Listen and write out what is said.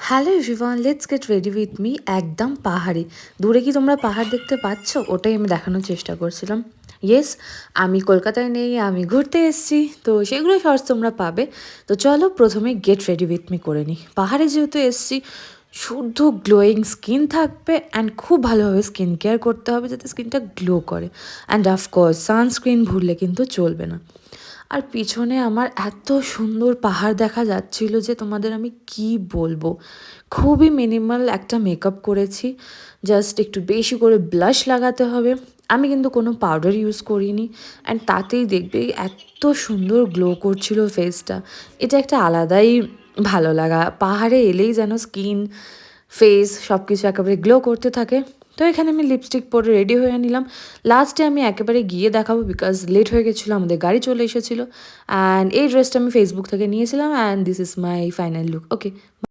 Hello everyone, let's get ready with me. একদম পাহাড়ে, দূরে কি তোমরা পাহাড় দেখতে পাচ্ছ? ওটাই আমি দেখানোর চেষ্টা করছিলাম। ইয়েস, আমি কলকাতায় নেই, আমি ঘুরতে এসেছি, তো সেগুলো শর্টস তোমরা পাবে। তো চলো প্রথমে গেট রেডি উইথ মি করে নিই। পাহাড়ে যেহেতু এসেছি, শুদ্ধ গ্লোয়িং স্কিন থাকবে অ্যান্ড খুব ভালোভাবে স্কিন কেয়ার করতে হবে যাতে স্কিনটা গ্লো করে। অ্যান্ড অফকোর্স সানস্ক্রিন ভুললে কিন্তু চলবে না। আর পিছনে আমার এত সুন্দর পাহাড় দেখা যাচ্ছিল যে তোমাদের আমি কি বলবো। খুবই মিনিমাল একটা মেকআপ করেছি, জাস্ট একটু বেশি করে ব্লাশ লাগাতে হবে। আমি কিন্তু কোনো পাউডার ইউজ করিনি, অ্যান্ড তাতেই দেখবে এত সুন্দর গ্লো করছিল ফেসটা। এটা একটা আলাদাই ভালো লাগা, পাহাড়ে এলেই যেন স্কিন ফেস সব কিছু একেবারে গ্লো করতে থাকে। তো এখানে আমি লিপস্টিক পরে রেডি হয়ে নিলাম। লাস্টে আমি একেবারে গিয়ে দেখাবো, বিকজ লেট হয়ে গেছিলো, আমাদের গাড়ি চলে এসেছিলো। অ্যান্ড এই ড্রেসটা আমি ফেসবুক থেকে নিয়েছিলাম, and this is my final look. Okay.